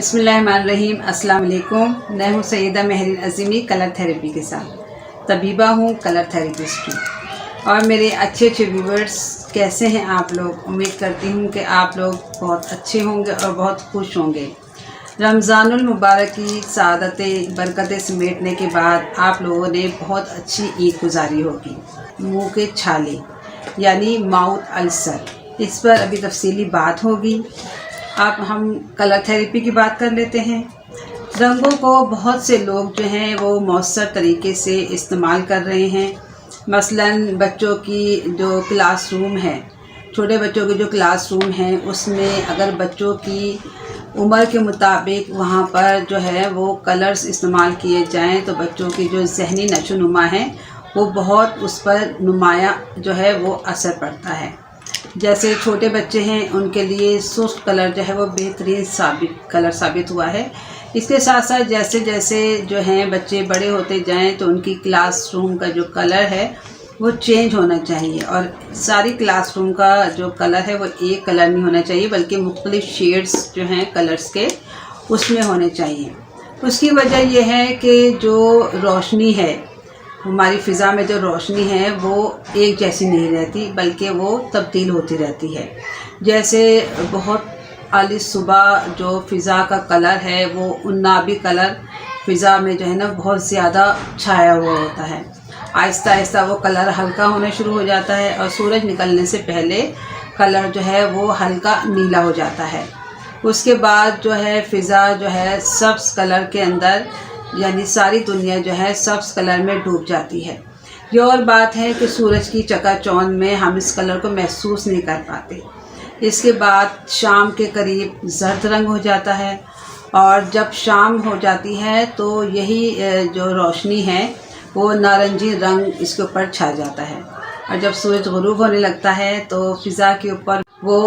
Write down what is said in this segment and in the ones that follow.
बिस्मिल्लाहिर्रहमानिर्रहीम। अस्सलाम वालेकुम। मैं हूँ सैयदा महरीन अज़ीमी, कलर थेरेपी के साथ तबीबा हूँ, कलर थेरेपिस्ट हूँ। और मेरे अच्छे व्यूवर्स कैसे हैं आप लोग? उम्मीद करती हूँ कि आप लोग बहुत अच्छे होंगे और बहुत खुश होंगे। रमज़ानुल मुबारक की सादतें बरकतें समेटने के बाद आप लोगों ने बहुत अच्छी ईद गुजारी होगी। मुँह के छाले यानी माउथ अल्सर, इस पर अभी तफसीली बात होगी। अब हम कलर थेरेपी की बात कर लेते हैं। रंगों को बहुत से लोग जो हैं वो मौसर तरीके से इस्तेमाल कर रहे हैं। मसलन बच्चों की जो क्लासरूम है, छोटे बच्चों के जो क्लासरूम हैं, उसमें अगर बच्चों की उम्र के मुताबिक वहाँ पर जो है वो कलर्स इस्तेमाल किए जाएं तो बच्चों की जो ज़हनी नशोनुमा है वो बहुत उस पर नुमाया जो है वो असर पड़ता है। जैसे छोटे बच्चे हैं उनके लिए सुर्ख कलर जो है वो बेहतरीन कलर साबित हुआ है। इसके साथ साथ जैसे जैसे जो हैं बच्चे बड़े होते जाएं तो उनकी क्लासरूम का जो कलर है वो चेंज होना चाहिए। और सारी क्लासरूम का जो कलर है वो एक कलर नहीं होना चाहिए, बल्कि मुख्तलिफ शेड्स जो हैं कलर्स के उसमें होने चाहिए। उसकी वजह यह है कि जो रोशनी है, हमारी फ़िज़ा में जो रोशनी है वो एक जैसी नहीं रहती, बल्कि वो तब्दील होती रहती है। जैसे बहुत आली सुबह जो फ़िज़ा का कलर है वो उन्नाबी कलर फ़िज़ा में जो है ना बहुत ज़्यादा छाया हुआ होता है। आहिस्ता आहिस्ता वो कलर हल्का होना शुरू हो जाता है और सूरज निकलने से पहले कलर जो है वो हल्का नीला हो जाता है। उसके बाद जो है फ़िज़ा जो है सब्ज़ कलर के अंदर, यानी सारी दुनिया जो है सब्ज़ कलर में डूब जाती है। ये और बात है कि सूरज की चकाचौंध में हम इस कलर को महसूस नहीं कर पाते। इसके बाद शाम के करीब जर्द रंग हो जाता है और जब शाम हो जाती है तो यही जो रोशनी है वो नारंगी रंग इसके ऊपर छा जाता है। और जब सूरज गुरूब होने लगता है तो फ़िज़ा के ऊपर वो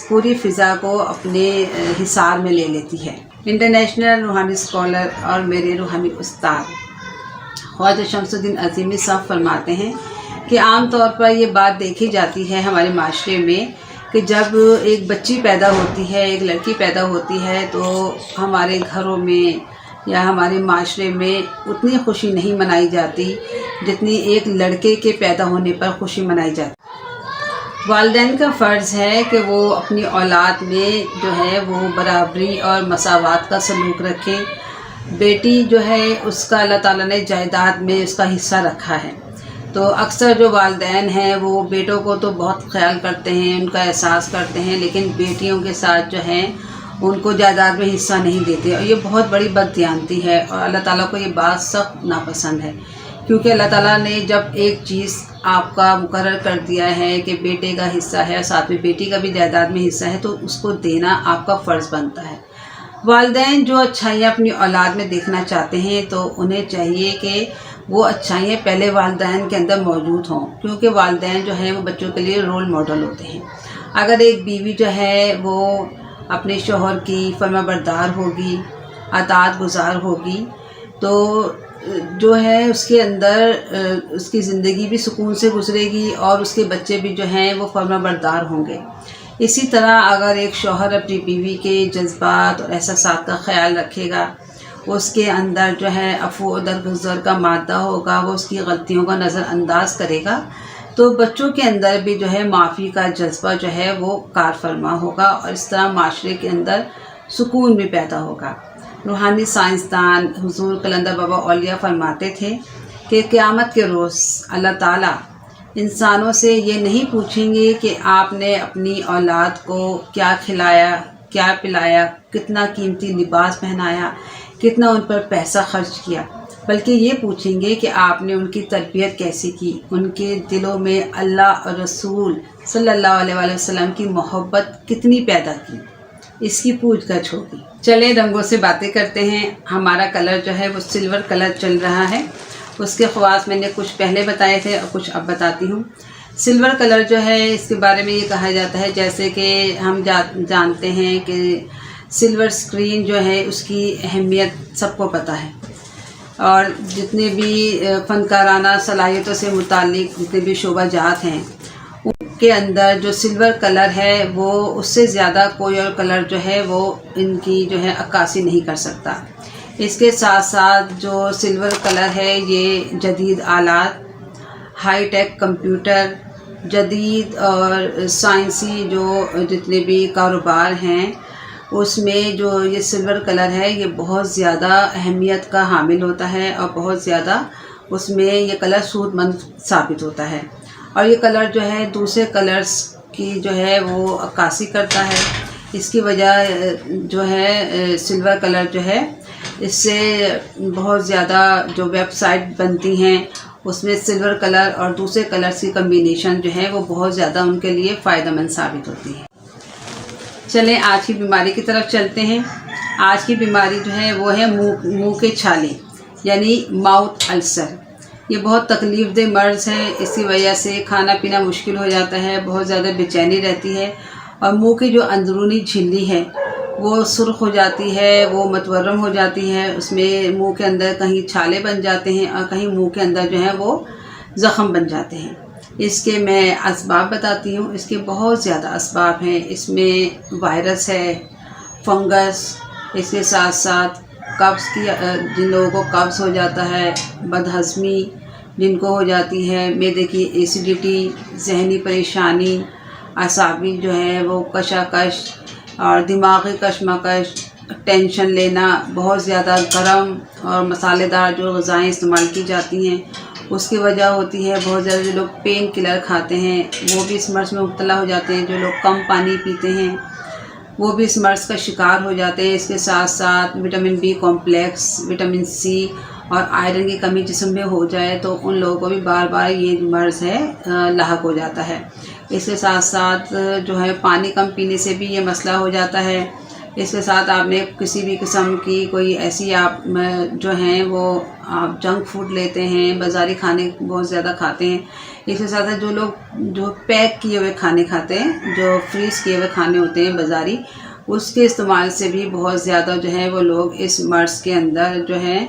पूरी फ़िज़ा को अपने हिसार में ले लेती है। इंटरनेशनल रूहानी स्कॉलर और मेरे रूहानी उस्ताद ख्वाजा शमसुद्दीन अज़ीमी साहब फरमाते हैं कि आम तौर पर ये बात देखी जाती है हमारे माशरे में कि जब एक बच्ची पैदा होती है, एक लड़की पैदा होती है, तो हमारे घरों में या हमारे माशरे में उतनी खुशी नहीं मनाई जाती जितनी एक लड़के के पैदा होने पर खुशी मनाई जाती। वालिदैन का फ़र्ज़ है कि वो अपनी औलाद में जो है वो बराबरी और मसावात का सलूक रखें। बेटी जो है उसका अल्लाह ताला ने जायदाद में उसका हिस्सा रखा है, तो अक्सर जो वालिदैन हैं वो बेटों को तो बहुत ख्याल करते हैं, उनका एहसास करते हैं, लेकिन बेटियों के साथ जो हैं उनको जायदाद में हिस्सा नहीं देते। और ये बहुत बड़ी बददियानती है और अल्लाह ताला को ये बात सख्त नापसंद है, क्योंकि अल्लाह ताला ने जब एक चीज़ आपका मुकर्रर कर दिया है कि बेटे का हिस्सा है और साथ में बेटी का भी जायदाद में हिस्सा है, तो उसको देना आपका फ़र्ज़ बनता है। वालिदैन जो अच्छाइयाँ अपनी औलाद में देखना चाहते हैं तो उन्हें चाहिए कि वो अच्छाइयाँ पहले वालिदैन के अंदर मौजूद हों, क्योंकि वालिदैन जो हैं वो बच्चों के लिए रोल मॉडल होते हैं। अगर एक बीवी जो है वो अपने शौहर की फरमाबरदार होगी, अतात गुज़ार होगी, तो जो है उसके अंदर उसकी ज़िंदगी भी सुकून से गुजरेगी और उसके बच्चे भी जो हैं वो फरमाबरदार होंगे। इसी तरह अगर एक शौहर अपनी बीवी के जज्बात और एहसासात का ख्याल रखेगा, उसके अंदर जो है अफ़ू दरगुज़र का मादा होगा, वो उसकी गलतियों का नज़रअंदाज करेगा, तो बच्चों के अंदर भी जो है माफ़ी का जज्बा जो है वो कार फरमा होगा और इस तरह माशरे के अंदर सुकून भी पैदा होगा। रूहानी साइंसदान हुज़ूर कलंदर बाबा औलिया फरमाते थे कि क़यामत के रोज़ अल्लाह ताला इंसानों से ये नहीं पूछेंगे कि आपने अपनी औलाद को क्या खिलाया, क्या पिलाया, कितना कीमती लिबास पहनाया, कितना उन पर पैसा खर्च किया, बल्कि ये पूछेंगे कि आपने उनकी तरबियत कैसे की, उनके दिलों में अल्लाह और रसूल सल्लल्लाहु अलैहि वसल्लम की मोहब्बत कितनी पैदा की, इसकी पूछताछ होगी। चले रंगों से बातें करते हैं। हमारा कलर जो है वो सिल्वर कलर चल रहा है। उसके ख़वास मैंने कुछ पहले बताए थे और कुछ अब बताती हूँ। सिल्वर कलर जो है इसके बारे में ये कहा जाता है, जैसे कि हम जानते हैं कि सिल्वर स्क्रीन जो है उसकी अहमियत सबको पता है, और जितने भी फ़नकाराना सलाहियतों से मुतालिक जितने भी शोबाजात हैं के अंदर जो सिल्वर कलर है वो उससे ज़्यादा कोई और कलर जो है वो इनकी जो है अक्कासी नहीं कर सकता। इसके साथ साथ जो सिल्वर कलर है ये जदीद आलात, हाई टेक कंप्यूटर, जदीद और साइंसी जो जितने भी कारोबार हैं उसमें जो ये सिल्वर कलर है ये बहुत ज़्यादा अहमियत का हामिल होता है और बहुत ज़्यादा उसमें ये कलर सूदमंद साबित होता है। और ये कलर जो है दूसरे कलर्स की जो है वो अक्कासी करता है। इसकी वजह जो है सिल्वर कलर जो है इससे बहुत ज़्यादा जो वेबसाइट बनती हैं उसमें सिल्वर कलर और दूसरे कलर्स की कम्बिनेशन जो है वो बहुत ज़्यादा उनके लिए फ़ायदेमंद साबित होती है। चलें आज की बीमारी की तरफ चलते हैं। आज की बीमारी जो है वो है मुंह के छाले यानी माउथ अल्सर। ये बहुत तकलीफ़देह मर्ज़ है। इसी वजह से खाना पीना मुश्किल हो जाता है, बहुत ज़्यादा बेचैनी रहती है और मुंह की जो अंदरूनी झिल्ली है वो सुर्ख हो जाती है, वो मतवरम हो जाती है। उसमें मुंह के अंदर कहीं छाले बन जाते हैं और कहीं मुंह के अंदर जो है वो ज़ख़म बन जाते हैं। इसके मैं असबाब बताती हूँ। इसके बहुत ज़्यादा असबाब हैं। इसमें वायरस है, फंगस, इसके साथ साथ कब्ज़ की जिन लोगों को कब्ज़ हो जाता है, बदहज़मी जिनको हो जाती है, मैदे की एसिडिटी, जहनी परेशानी, असाबी जो है वो कशाकश और दिमागी कशमकश, टेंशन लेना, बहुत ज़्यादा गरम और मसालेदार जो ग़िज़ाएँ इस्तेमाल की जाती हैं उसकी वजह होती है। बहुत ज़्यादा जो लोग पेन किलर खाते हैं वो भी इस मर्ज़ में मुब्तला हो जाते हैं। जो लोग कम पानी पीते हैं वो भी इस मर्ज़ का शिकार हो जाते हैं। इसके साथ साथ vitamin B complex, vitamin C और आयरन की कमी जिस्म में हो जाए तो उन लोगों को भी बार बार ये मर्ज़ है लाहक हो जाता है। इसके साथ साथ जो है पानी कम पीने से भी ये मसला हो जाता है। इसके साथ आपने किसी भी किस्म की कोई ऐसी आप जो हैं वो आप जंक फूड लेते हैं, बाज़ारी खाने बहुत ज़्यादा खाते हैं। इसके साथ साथ जो लोग जो पैक किए हुए खाने खाते हैं, जो फ्रीज़ किए हुए खाने होते हैं बाज़ारी, उसके इस्तेमाल से भी बहुत ज़्यादा जो है वो लोग इस मर्ज़ के अंदर जो है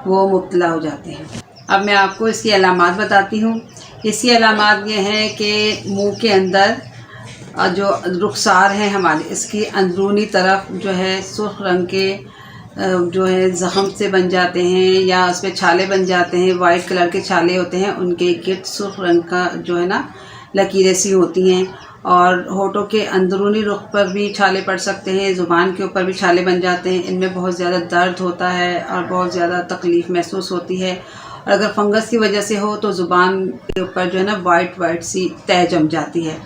वो मुब्तला हो जाते हैं। अब मैं आपको इसकी अलामात बताती हूँ। इसकी अलामात ये हैं कि मुंह के अंदर जो रुखसार है हमारे, इसकी अंदरूनी तरफ जो है सुर्ख रंग के जो है ज़ख़म से बन जाते हैं या उस पर छाले बन जाते हैं। वाइट कलर के छाले होते हैं, उनके गिर्द सुर्ख रंग का जो है ना लकीरें सी होती हैं। और होठों के अंदरूनी रुख पर भी छाले पड़ सकते हैं, ज़ुबान के ऊपर भी छाले बन जाते हैं। इनमें बहुत ज़्यादा दर्द होता है और बहुत ज़्यादा तकलीफ़ महसूस होती है। और अगर फंगस की वजह से हो तो ज़ुबान के ऊपर जो है ना वाइट सी तह जम जाती है,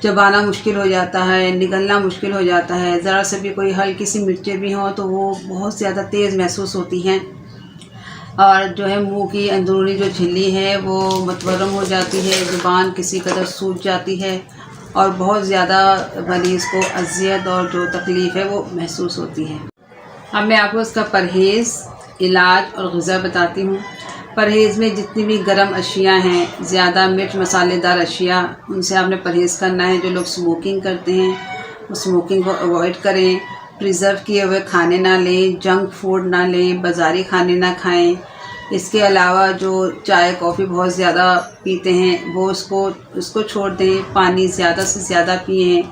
चबाना मुश्किल हो जाता है, निगलना मुश्किल हो जाता है। ज़रा से भी कोई हल्की सी मिर्चें भी हों तो वो बहुत ज़्यादा तेज़ महसूस होती हैं और जो है मुंह की अंदरूनी जो झिल्ली है वो मतवरम हो जाती है, ज़ुबान किसी कदर सूज जाती है और बहुत ज़्यादा मरीज़ को अज़ियत और जो तकलीफ़ है वो महसूस होती है। अब मैं आपको इसका परहेज़, इलाज और ग़िज़ा बताती हूँ। परहेज़ में जितनी भी गर्म अशिया हैं, ज़्यादा मिर्च मसालेदार अशिया, उनसे आपने परहेज़ करना है। जो लोग स्मोकिंग करते हैं वो स्मोकिंग को अवॉइड करें। प्रिज़र्व किए हुए खाने ना लें, जंक फूड ना लें, बाज़ारी खाने ना खाएं। इसके अलावा जो चाय कॉफ़ी बहुत ज़्यादा पीते हैं वो उसको छोड़ दें। पानी ज़्यादा से ज़्यादा पिएँ।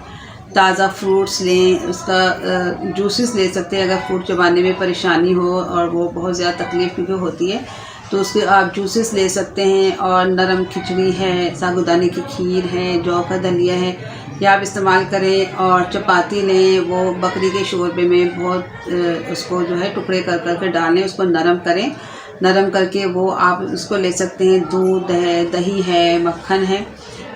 ताज़ा फ्रूट्स लें, उसका जूसेस ले सकते हैं अगर फ्रूट चबाने में परेशानी हो और वो बहुत ज़्यादा तकलीफ़ क्योंकि होती है तो उसके आप जूसेस ले सकते हैं। और नरम खिचड़ी है, साबूदाने की खीर है, जौ का दलिया है, ये आप इस्तेमाल करें। और चपाती लें, वो बकरी के शोरबे में बहुत उसको जो है टुकड़े कर के डालें, उसको नरम करें। नरम करके वो आप उसको ले सकते हैं। दूध है, दही है, मक्खन है,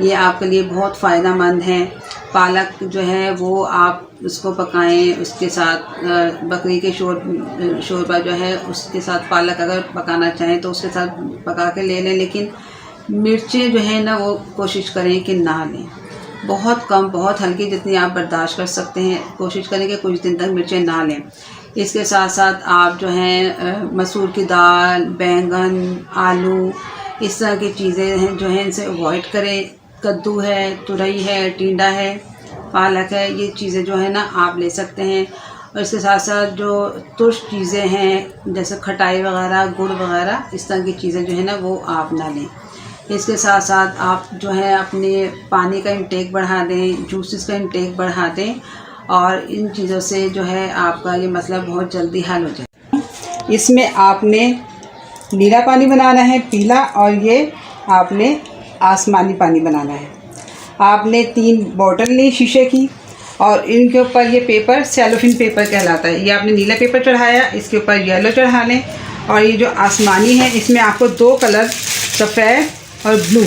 ये आपके लिए बहुत फ़ायदेमंद है। पालक जो है वो आप उसको पकाएं, उसके साथ बकरी के शोरबा जो है उसके साथ पालक अगर पकाना चाहें तो उसके साथ पका के ले लें। लेकिन मिर्चें जो है ना वो कोशिश करें कि ना लें, बहुत कम, बहुत हल्की, जितनी आप बर्दाश्त कर सकते हैं कोशिश करें कि कुछ दिन तक मिर्चें ना लें। इसके साथ साथ आप जो हैं मसूर की दाल, बैंगन, आलू, इस तरह की चीज़ें हैं जो हैं इनसे अवॉइड करें। कद्दू है, तुरई है, टिंडा है, पालक है, ये चीज़ें जो है ना आप ले सकते हैं। और इसके साथ साथ जो तुर्श चीज़ें हैं जैसे खटाई वगैरह, गुड़ वगैरह, इस तरह की चीज़ें जो है ना वो आप ना लें। इसके साथ साथ आप जो है अपने पानी का इंटेक बढ़ा दें, जूसेस का इंटेक बढ़ा दें और इन चीज़ों से जो है आपका ये मसला बहुत जल्दी हल हो जाए। इसमें आपने नीला पानी बनाना है, पीला, और ये आपने आसमानी पानी बनाना है। आपने 3 बॉटल ली शीशे की और इनके ऊपर ये पेपर सेलोफिन पेपर कहलाता है। ये आपने नीला पेपर चढ़ाया, इसके ऊपर येलो चढ़ा लें। और ये जो आसमानी है इसमें आपको 2 कलर सफ़ेद और ब्लू,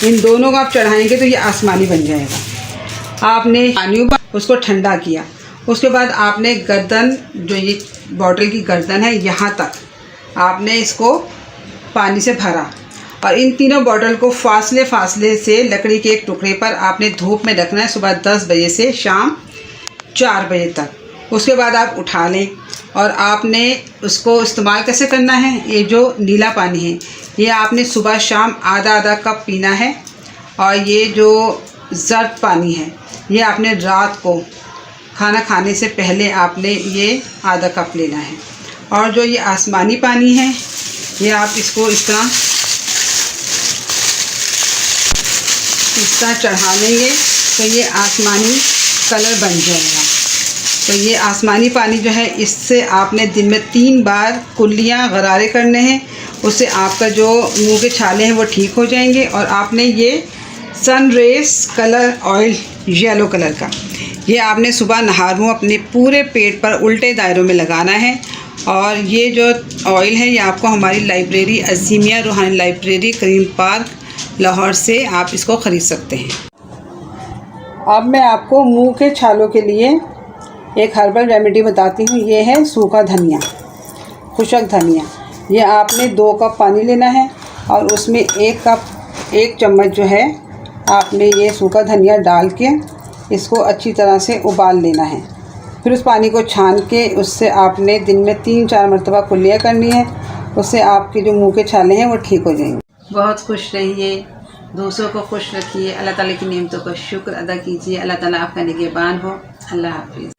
इन दोनों को आप चढ़ाएंगे तो ये आसमानी बन जाएगा। आपने पानी ऊपर उसको ठंडा किया, उसके बाद आपने गर्दन, जो ये बॉटल की गर्दन है यहाँ तक आपने इसको पानी से भरा और इन तीनों बॉटल को फासले से लकड़ी के एक टुकड़े पर आपने धूप में रखना है, सुबह 10 बजे से शाम 4 बजे तक। उसके बाद आप उठा लें और आपने उसको इस्तेमाल कैसे करना है। ये जो नीला पानी है ये आपने सुबह शाम आधा कप पीना है और ये जो जर्द पानी है ये आपने रात को खाना खाने से पहले आपने ये आधा कप लेना है। और जो ये आसमानी पानी है ये आप इसको इस तरह चढ़ा लेंगे तो ये आसमानी कलर बन जाएगा। तो ये आसमानी पानी जो है इससे आपने दिन में 3 बार कुल्लियाँ गरारे करने हैं, उससे आपका जो मुंह के छाले हैं वो ठीक हो जाएंगे। और आपने ये सन रेस कलर ऑयल येलो कलर का ये आपने सुबह नहार मुँह अपने पूरे पेट पर उल्टे दायरों में लगाना है। और ये जो ऑयल है ये आपको हमारी लाइब्रेरी अज़ीमिया रूहानी लाइब्रेरी करीम पार्क लाहौर से आप इसको ख़रीद सकते हैं। अब मैं आपको मुंह के छालों के लिए एक हर्बल रेमेडी बताती हूँ। ये है सूखा धनिया, खुशक धनिया। ये आपने 2 कप पानी लेना है और उसमें 1 चम्मच जो है आपने ये सूखा धनिया डाल के इसको अच्छी तरह से उबाल लेना है। फिर उस पानी को छान के उससे आपने दिन में 3-4 मरतबा कुल्लियाँ करनी है, उससे आपके जो मुंह के छाले हैं वो ठीक हो जाएंगे। बहुत खुश रहिए, दूसरों को खुश रखिए, अल्लाह ताला की नेमतों का शुक्र अदा कीजिए। अल्लाह ताला आपका निगहबान हो। अल्लाह हाफिज़।